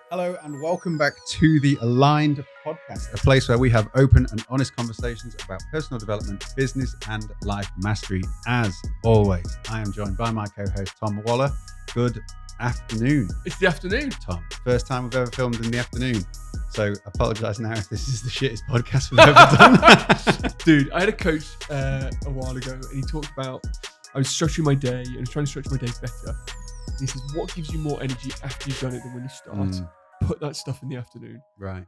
Hello and welcome back to the Aligned Podcast, a place where we have open and honest conversations about personal development, business, and life mastery. As always, I am joined by my co-host Tom Waller. Good afternoon. It's the afternoon, Tom. First time we've ever filmed in the afternoon. So apologise now if this is the shittest podcast we've ever done. Dude, I had a coach a while ago and he talked about, I was structuring my day and I was trying to structure my days better. And he says, what gives you more energy after you've done it than when you start? Put that stuff in the afternoon. Right.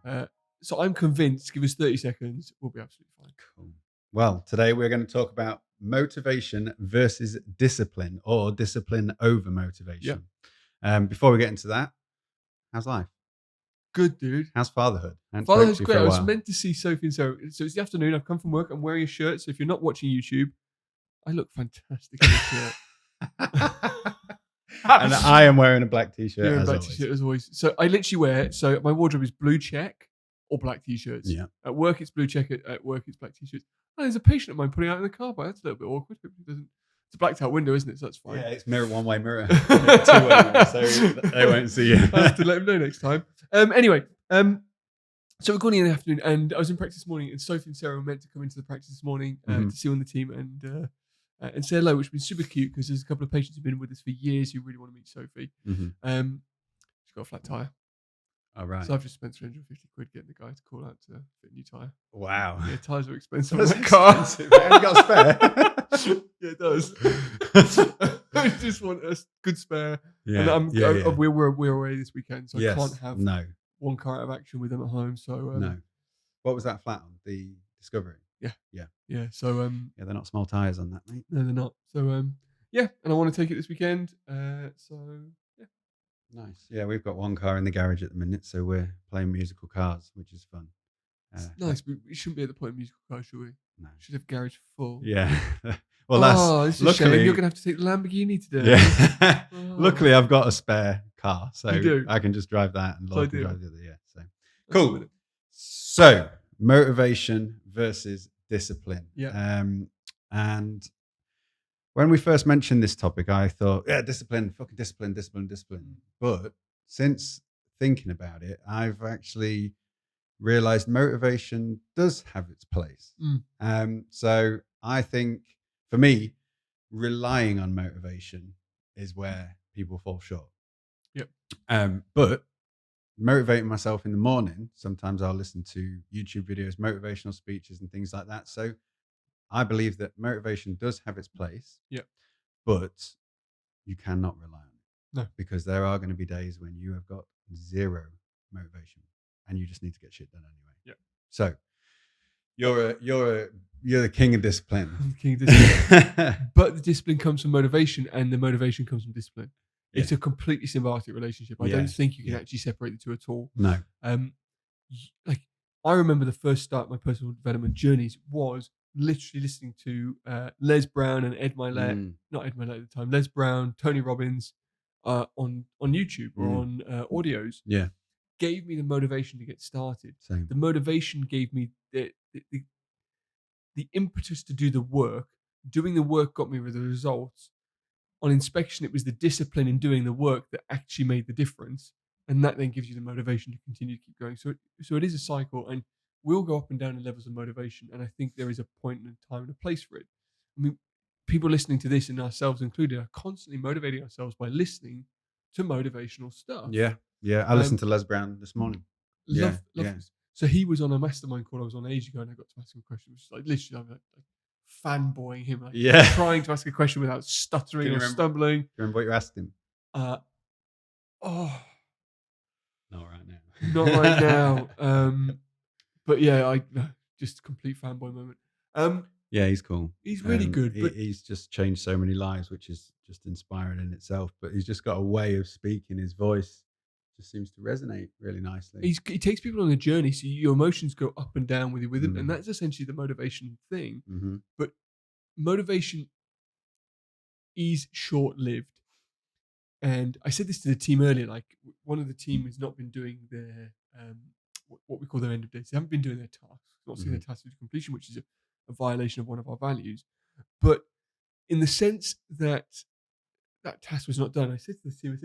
So I'm convinced, give us 30 seconds, we'll be absolutely fine. Cool. Well, today we're going to talk about motivation versus discipline, or discipline over motivation. Before we get into that, how's life? Good, dude. How's fatherhood? Fatherhood's great. I was meant to see Sophie and Sarah. So it's the afternoon. I've come from work. I'm wearing a shirt. So if you're not watching YouTube, I look fantastic in this shirt. And I am wearing a black t-shirt. Yeah, black t-shirt as always. So I literally wear. So my wardrobe is blue check or black t-shirts. Yeah. At work it's blue check. At work it's black t-shirts. Oh, there's a patient of mine putting out in the car, but that's a little bit awkward. It's a blacked out window, isn't it? So that's fine. Yeah, it's one-way mirror. Two-way mirror, so they won't see you. I'll have to let them know next time. Anyway, so we're going in the afternoon, and I was in practice this morning, and Sophie and Sarah were meant to come into the practice this morning to see on the team and say hello, which has been super cute because there's a couple of patients who've been with us for years who really want to meet Sophie. She's got a flat tyre. All right. So I've just spent 350 quid getting the guy to call out to fit a new tyre. Wow. Yeah, tyres are expensive on that car. It only got a spare. Yeah, it does. I just want a good spare. Yeah. And we're away this weekend, so I can't have one car out of action with them at home. So no. What was that flat on? The Discovery? Yeah. So they're not small tyres on that, mate. No, they're not. So and I want to take it this weekend. Nice. Yeah, we've got one car in the garage at the minute, so we're playing musical cars, which is fun. Nice. We shouldn't be at the point of musical cars, should we? No. Should have garage full. Yeah. Well, this is a shame. You're gonna have to take the Lamborghini today. Yeah. Luckily, I've got a spare car, so I can just drive that and Lord can drive the other. Yeah. So cool. So motivation versus discipline. Yeah. And when we first mentioned this topic, I thought, discipline, fucking discipline. But since thinking about it, I've actually realized motivation does have its place. So I think for me, relying on motivation is where people fall short. Yep. But motivating myself in the morning, sometimes I'll listen to YouTube videos, motivational speeches and things like that. So I believe that motivation does have its place. Yep. But you cannot rely on it. No. Because there are going to be days when you have got zero motivation and you just need to get shit done anyway. Yeah. So you're the king of discipline. I'm the king of discipline. But the discipline comes from motivation and the motivation comes from discipline. Yeah. It's a completely symbiotic relationship. I don't think you can actually separate the two at all. No. Like I remember the first start of my personal development journeys was literally listening to Les Brown and Ed Milet, not Ed Milet at the time, Les Brown, Tony Robbins on YouTube or on audios. Yeah. Gave me the motivation to get started. Same. The motivation gave me the impetus to do the work. Doing the work got me the results. On inspection, it was the discipline in doing the work that actually made the difference. And that then gives you the motivation to continue to keep going. So it is a cycle, and we'll go up and down in levels of motivation. And I think there is a point and a time and a place for it. I mean, people listening to this, and ourselves included, are constantly motivating ourselves by listening to motivational stuff. Yeah. I listened to Les Brown this morning. Love this. So he was on a mastermind call I was on ages ago, and I got to ask him a question, which is like literally I'm like fanboying him, trying to ask a question without stuttering or stumbling. Do you remember what you asked him? Not right now. Not right now. But yeah, I just complete fanboy moment. Yeah, he's cool. He's really good. But he's just changed so many lives, which is just inspiring in itself. But he's just got a way of speaking. His voice just seems to resonate really nicely. He takes people on a journey, so your emotions go up and down with him, and that's essentially the motivation thing. Mm-hmm. But motivation is short-lived. And I said this to the team earlier, like one of the team has not been doing their what we call their end of days. They haven't been doing their tasks, not seeing their tasks to completion, which is a violation of one of our values. But in the sense that task was not done, I said to the team,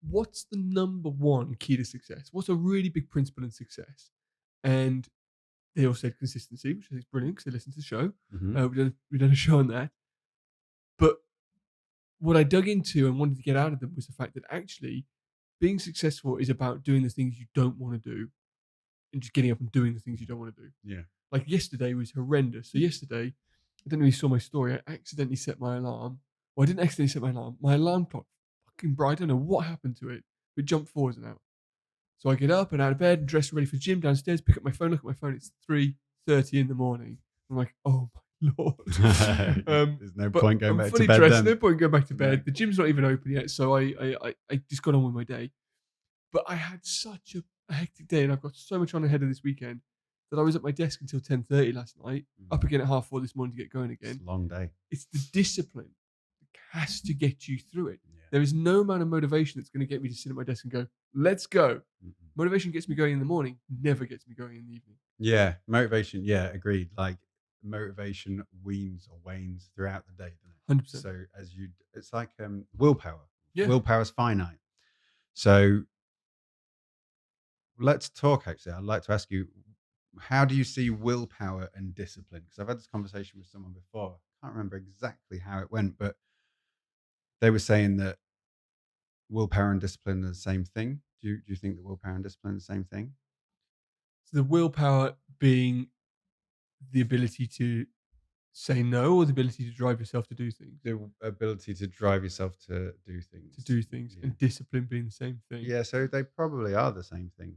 what's the number one key to success? What's a really big principle in success? And they all said consistency, which I think is brilliant because they listened to the show. Hmm. We've done a show on that. But what I dug into and wanted to get out of them was the fact that actually being successful is about doing the things you don't want to do and just getting up and doing the things you don't want to do. Yeah. Like yesterday was horrendous. So yesterday, I don't know if you saw my story. I accidentally set my alarm. Well, I didn't accidentally set my alarm. My alarm clock fucking bright. I don't know what happened to it. It jumped forwards an hour. So I get up and out of bed, dress ready for the gym downstairs, pick up my phone, look at my phone. It's 3:30 in the morning. I'm like, oh my lord. There's no But point going I'm back to fully bed dressed. then. No point going back to No. bed. The gym's not even open yet. So I just got on with my day. But I had such a hectic day and I've got so much on ahead of this weekend that I was at my desk until 10:30 last night, up again at 4:30 this morning to get going It's again. a long day. It's the discipline that has to get you through it. Yeah. There is no amount of motivation that's going to get me to sit at my desk and go, let's go. Mhm. Motivation gets me going in the morning, never gets me going in the evening. Yeah, motivation. Yeah, agreed. Like motivation weans or wanes throughout the day, doesn't it? 100%. So it's like willpower. Yeah. Willpower's finite. So let's talk. Actually, I'd like to ask you, how do you see willpower and discipline? Because I've had this conversation with someone before. I can't remember exactly how it went, but they were saying that willpower and discipline are the same thing. Do you think that willpower and discipline are the same thing? So the willpower being the ability to say no or the ability to drive yourself to do things. The ability to drive yourself to do things. To do things. Yeah. And discipline being the same thing. Yeah, so they probably are the same thing.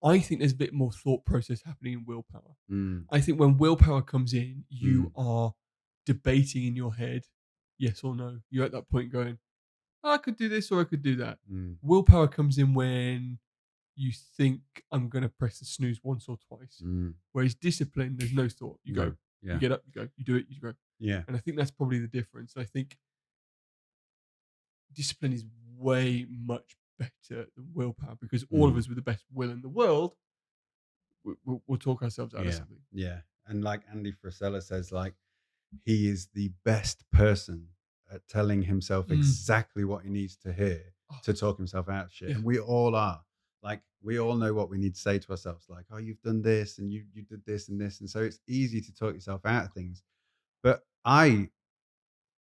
I think there's a bit more thought process happening in willpower. Mm, I think when willpower comes in, you Mm. are debating in your head, yes or no. You're at that point going, I could do this or I could do that. mm, Willpower comes in when you think I'm going to press the snooze once or twice. mm. Whereas discipline, there's no thought. You No, go, yeah, you get up, you go, you do it, you go. yeah. And I think that's probably the difference. I think discipline is way much better than willpower because all of Mm. us with the best will in the world, we'll talk ourselves out of Yeah, something. yeah. And like Andy Frisella says, like he is the best person at telling himself exactly what he needs to hear Oh, to talk himself out of shit. yeah. And we all are. Like we all know what we need to say to ourselves, like, oh, you've done this and you did this and this. And so it's easy to talk yourself out of things. But I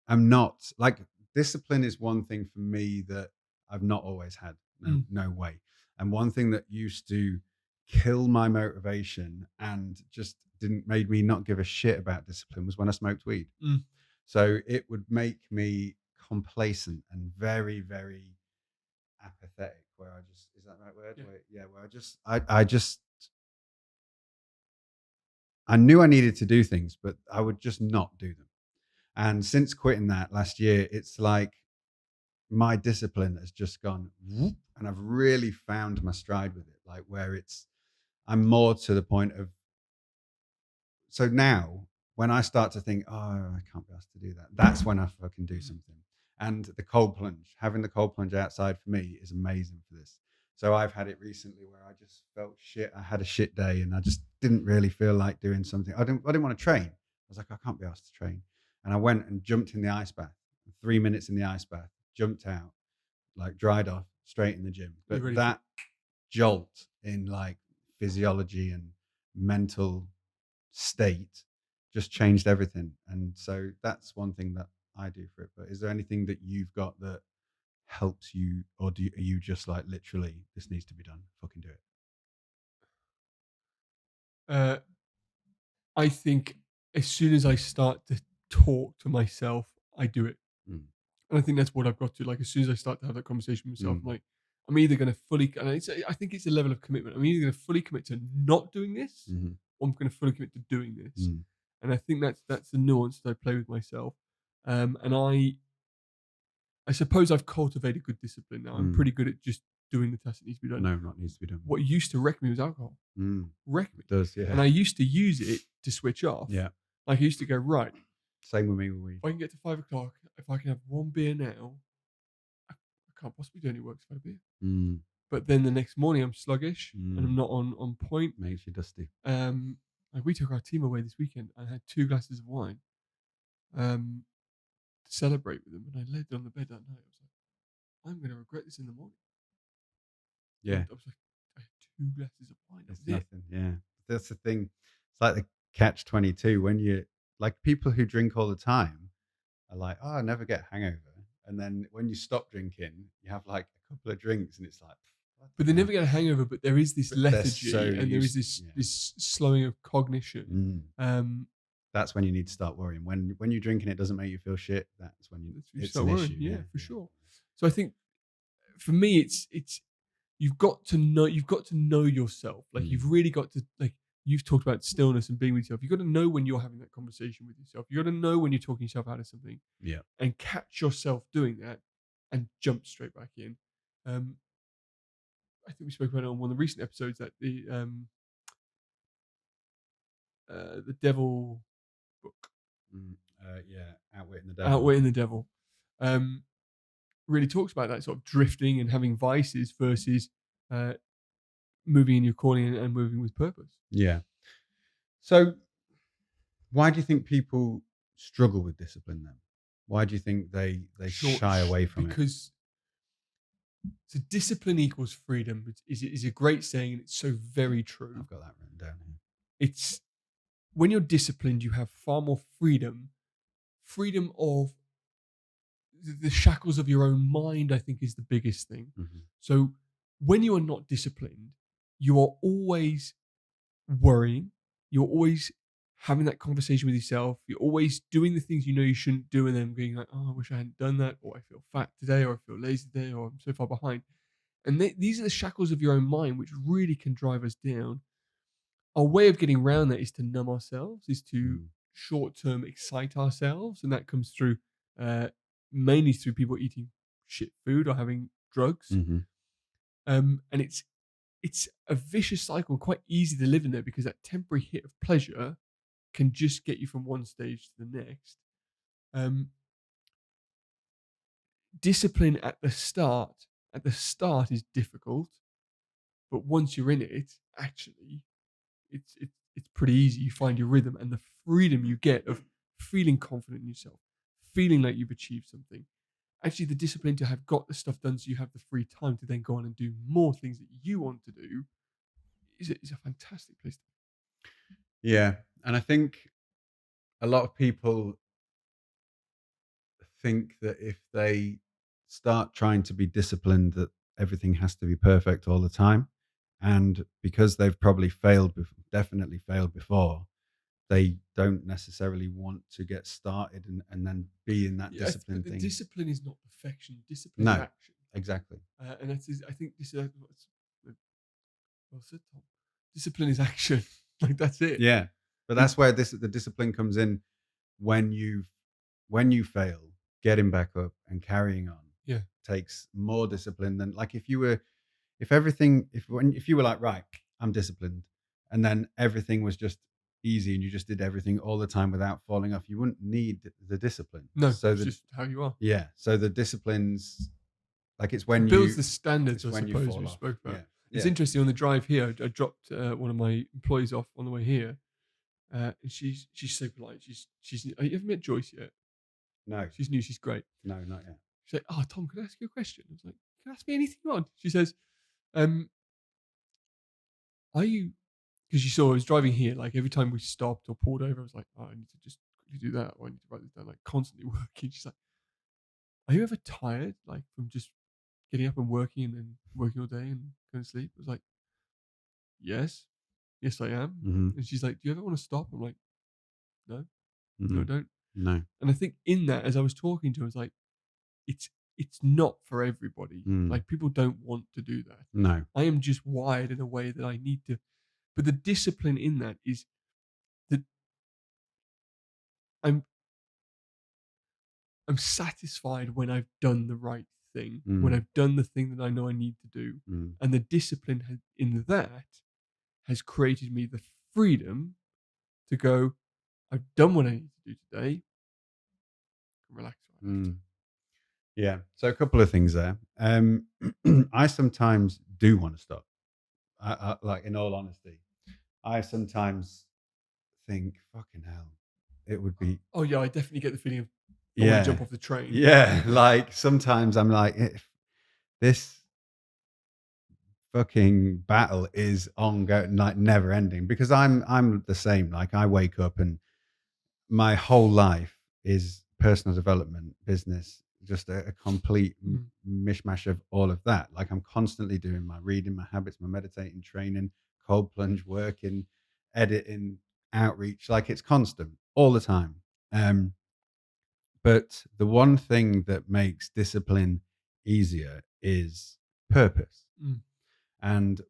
am not like discipline is one thing for me that I've not always had. No, Mm. no way. And one thing that used to kill my motivation and just didn't made me not give a shit about discipline was when I smoked weed. Mm. So it would make me complacent and very, very apathetic. Where I just is that the right word? Yeah. Where I just I knew I needed to do things, but I would just not do them. And since quitting that last year, it's like my discipline has just gone whoop, and I've really found my stride with it. Like where I'm more to the point of so now when I start to think, oh, I can't be asked to do that, that's when I fucking do something. And the cold plunge, having the cold plunge outside for me is amazing for this. So I've had it recently where I just felt shit. I had a shit day and I just didn't really feel like doing something. I didn't want to train. I was like, I can't be asked to train. And I went and jumped in the ice bath. 3 minutes in the ice bath, jumped out, like dried off, straight in the gym. You're But ready that jolt in like physiology and mental state just changed everything. And so that's one thing that I do for it. But is there anything that you've got that helps you, or are you just like literally this needs to be done? Fucking do it. I think as soon as I start to talk to myself, I do it. Mm, And I think that's what I've got to. Like, as soon as I start to have that conversation with myself, mm, I'm like, I'm either going to fully, and I think it's a level of commitment. I'm either going to fully commit to not doing this, mhm, or I'm going to fully commit to doing this. mm, And I think that's the nuance that I play with myself. And I suppose I've cultivated good discipline now. I'm mm. pretty good at just doing the task that needs to be done. No, not needs to be done. What used to wreck me was alcohol. Mm, Wreck me. it does, yeah. And I used to use it to switch off. Yeah. Like I used to go, right, Same with me with weed. if I can get to 5 o'clock, if I can have one beer now, I can't possibly do any work if I have a beer. Mm, But then the next morning I'm sluggish and I'm mm. not on point. Makes you dusty. Like we took our team away this weekend and had 2 glasses of wine to celebrate with them, and I laid it on the bed that night. I was like, I'm going to regret this in the morning. Yeah. I was like, I had 2 glasses of wine. That It's was it. nothing. Yeah. That's the thing. It's like the catch-22 when you like people who drink all the time are like, oh, I never get hangover. And then when you stop drinking, you have like a couple of drinks and it's like, But they bloody hell. never get a hangover. But there is this But they're lethargy, so and there is used. this slowing of cognition. That's when you need to start worrying. When you're drinking, it doesn't make you feel shit. That's when You it's start an worrying. issue. Yeah, Yeah, for yeah. sure. So I think for me, it's you've got to know yourself. Like you've really got to, like, you've talked about stillness and being with yourself. You've got to know when you're having that conversation with yourself. You've got to know when you're talking yourself out of something, Yeah. and catch yourself doing that and jump straight back in. I think we spoke about it on one of the recent episodes, that the devil book, Yeah. Outwitting the devil. Outwitting the Devil, really talks about that sort of drifting and having vices versus uh, moving in your calling and moving with purpose. Yeah. So why do you think people struggle with discipline then? Why do you think they shy away from it? Because so discipline equals freedom is a great saying, and it's so very true. I've got that written down here. It's when you're disciplined, you have far more freedom of the shackles of your own mind, I think, is the biggest thing. Mm-hmm. So when you are not disciplined, you are always worrying. You're always having that conversation with yourself. You're always doing the things you know you shouldn't do, and then being like, oh, I wish I hadn't done that, or I feel fat today, or I feel lazy today, or I'm so far behind. And these are the shackles of your own mind, which really can drive us down. Our way of getting around that is to numb ourselves, is to short-term excite ourselves, and that comes through mainly through people eating shit food or having drugs. Mm-hmm. And it's a vicious cycle, quite easy to live in there, because that temporary hit of pleasure can just get you from one stage to the next. Discipline at the start is difficult, but once you're in it, actually, it's pretty easy. You find your rhythm, and the freedom you get of feeling confident in yourself, feeling like you've achieved something. Actually, the discipline to have got the stuff done so you have the free time to then go on and do more things that you want to do is a fantastic place to be. Yeah. And I think a lot of people think that if they start trying to be disciplined, that everything has to be perfect all the time. And because they've probably definitely failed before, they don't necessarily want to get started and then be in that discipline thing. Discipline is not perfection. Discipline No, is action. exactly. And that's, I think this is well said, Tom. Discipline is action. Like, that's it. Yeah. But that's where the discipline comes in. When you fail, getting back up and carrying on takes more discipline than, like, if you were like, right, I'm disciplined, and then everything was just easy and you just did everything all the time without falling off, you wouldn't need the discipline. No, So it's just how you are. yeah. So the disciplines, like, it's when It builds the standards, I when you suppose, fall we off. spoke about. Yeah. It's Yeah. interesting, on the drive here, I dropped one of my employees off on the way here. And she's so polite. She's. You haven't met Joyce yet? No. She's new. She's great. No, not yet. She's like, "Oh, Tom, can I ask you a question?" I was like, "Can you ask me anything you want?" She says, "Are you?" Because she saw I was driving here. Like, every time we stopped or pulled over, I was like, "Oh, I need to just quickly do that, or I need to write this down." Like, constantly working. She's like, "Are you ever tired, like, from just getting up and working and then working all day and going to sleep?" I was like, "Yes, yes, I am." Mm-hmm. And she's like, "Do you ever want to stop?" I'm like, "No, Mm-hmm. no, I don't." No. And I think in that, as I was talking to her, I was like, it's not for everybody. Like, people don't want to do that. No. I am just wired in a way that I need to. But the discipline in that is that I'm satisfied when I've done the right thing, when I've done the thing that I know I need to do. And the discipline in that has created me the freedom to go, I've done what I need to do today. Relax. Yeah. So a couple of things there. I sometimes do want to stop. Like, in all honesty, I sometimes think, fucking hell, it would be. Oh yeah, I definitely get the feeling of I want to jump off the train. Yeah. Like, sometimes I'm like, this fucking battle is ongoing, like never ending, because I'm the same. Like I wake up and my whole life is personal development, business, just a complete Mm. mishmash of all of that. Like I'm constantly doing my reading, my habits, my meditating, training, cold plunge, working, editing, outreach. Like it's constant all the time. But the one thing that makes discipline easier is purpose. Mm. And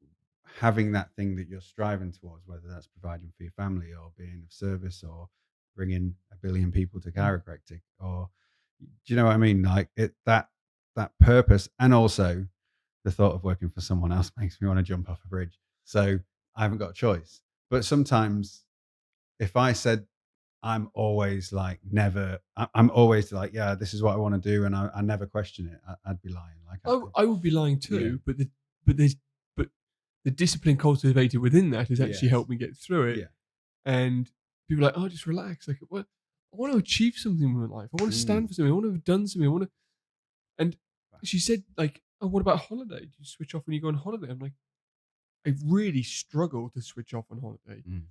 having that thing that you're striving towards, whether that's providing for your family or being of service or bringing 1 billion people to chiropractic, or do you know what I mean? Like that purpose, and also the thought of working for someone else makes me want to jump off a bridge. So I haven't got a choice. But sometimes if I said I'm always like never, I'm always like, yeah, this is what I want to do, and I never question it, I'd be lying. Like I would be lying yeah, too, but there's but the discipline cultivated within that has actually yes, helped me get through it. yeah. And people are like, oh, just relax. Like, what? I want to achieve something in my life. I want to stand for something. I want to have done something. I want to. And she said, like, oh, what about holiday? Do you switch off when you go on holiday? I'm like, I really struggle to switch off on holiday. Mm.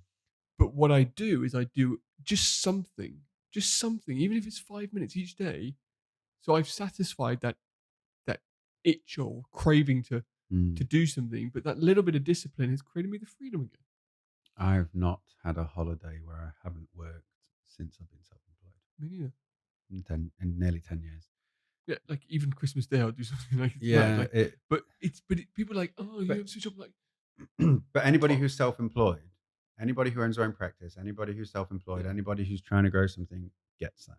But what I do is I do just something, even if it's 5 minutes each day. So I've satisfied that itch or craving to Mm. do something, but that little bit of discipline has created me the freedom again. I've not had a holiday where I haven't worked since I've been self-employed Me neither. in nearly 10 years. Yeah, like even Christmas Day, I'll do something like it's mad. Yeah, Like, people are like, oh, you but have to switch off. Like, but anybody oh, who's self-employed, anybody who owns their own practice, anybody who's self-employed, yeah. anybody who's trying to grow something gets that.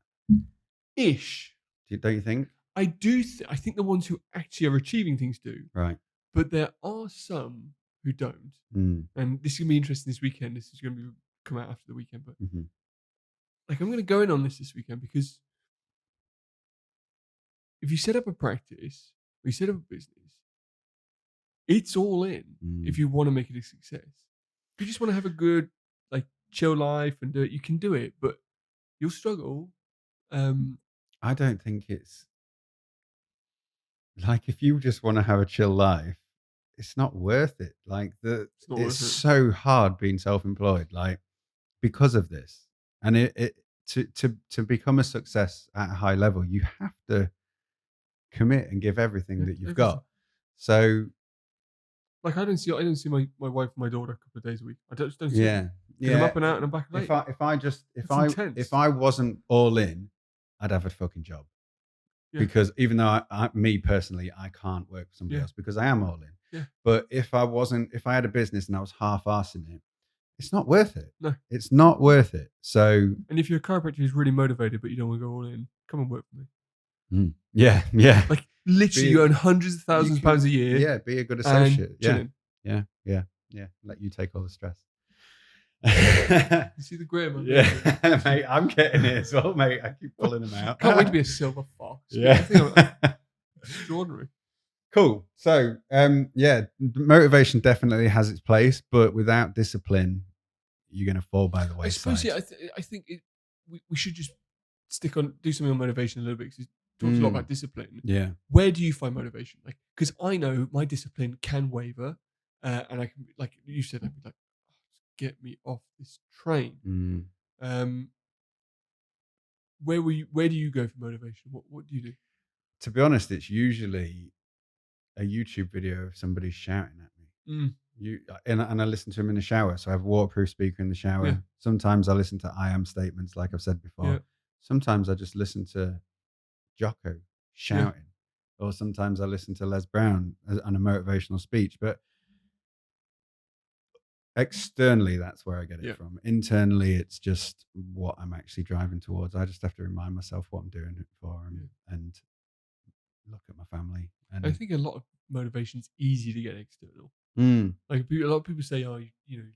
Ish. Don't you think? I do. I think the ones who actually are achieving things do, Right. but there are some who don't. Mm. And this is gonna be interesting this weekend. This is gonna be come out after the weekend, but Mm-hmm. like I'm gonna go in on this weekend because if you set up a practice or you set up a business, it's all in if Mm. you want to make it a success. If you just want to have a good, like, chill life and do it, you can do it, but you'll struggle. I don't think it's like if you just want to have a chill life, it's not worth it. Like It's not it's worth it. so hard being self-employed, like because of this. And it to become a success at a high level, you have to commit and give everything Yeah, that you've everything. got. So Like I don't see my wife and my daughter a couple of days a week. I just don't see them yeah, because I'm yeah. up and out and I'm back late. If It's intense. I wasn't all in, I'd have a fucking job. Yeah, Because even though me personally, I can't work for somebody yeah, else because I am all in. yeah. But if I had a business and I was half-assing it, it's not worth it. No. It's not worth it. So And if you're a chiropractor who's really motivated but you don't want to go all in, come and work for me. yeah, yeah. Like literally, you earn hundreds of thousands of pounds a year Yeah, be a good and associate. Yeah, chilling. yeah, yeah, yeah. Let you take all the stress. You see the grey man? Yeah, mate, I'm getting it as well, mate. I keep pulling them out. Can't wait to be a silver fox. Yeah. I think I'm extraordinary. Cool. So, yeah, motivation definitely has its place, but without discipline, you're going to fall by the I suppose, wayside. yeah. I think we should just do something on motivation a little bit because it talks a lot about discipline. Yeah. Where do you find motivation? Like, because I know my discipline can waver, and I can, like you said, I'd be like, oh, just get me off this train. Where do you go for motivation? What do you do? To be honest, it's usually a YouTube video of somebody shouting at me. And I listen to him in the shower. So I have a waterproof speaker in the shower. Yeah. Sometimes I listen to I am statements, like I've said before. Yeah. Sometimes I just listen to Jocko shouting, or sometimes I listen to Les Brown on a motivational speech. But externally, that's where I get it from. Internally, it's just what I'm actually driving towards. I just have to remind myself what I'm doing it for, and look at my family. And I think a lot of motivation is easy to get external. Mm. Like a lot of people say, "Oh, think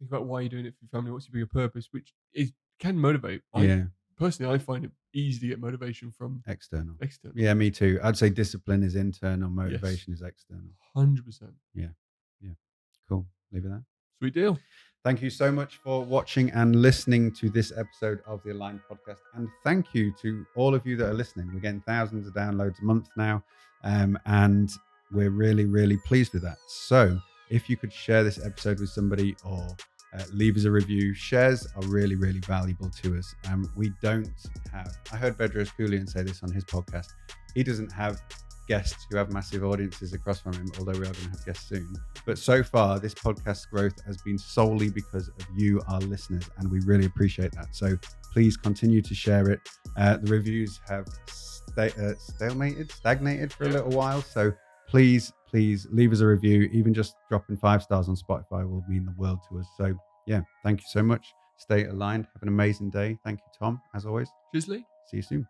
about why you're doing it for your family. What's your bigger purpose?" Which can motivate. Yeah. Personally, I find it easy to get motivation from External. external. Yeah, me too. I'd say discipline is internal, motivation is external. 100%. Yeah. Cool. Leave it there. Sweet deal. Thank you so much for watching and listening to this episode of the Aligned Podcast. And thank you to all of you that are listening. We're getting thousands of downloads a month now. And we're really, really pleased with that. So if you could share this episode with somebody or leave us a review. Shares are really, really valuable to us. We don't have, I heard Bedros Koulian say this on his podcast. He doesn't have guests who have massive audiences across from him, although we are going to have guests soon. But so far, this podcast's growth has been solely because of you, our listeners, and we really appreciate that. So please continue to share it. The reviews have stagnated for a little while. So please leave us a review. Even just dropping 5 stars on Spotify will mean the world to us. So yeah, thank you so much. Stay aligned. Have an amazing day. Thank you, Tom, as always. Cheers, Lee. See you soon.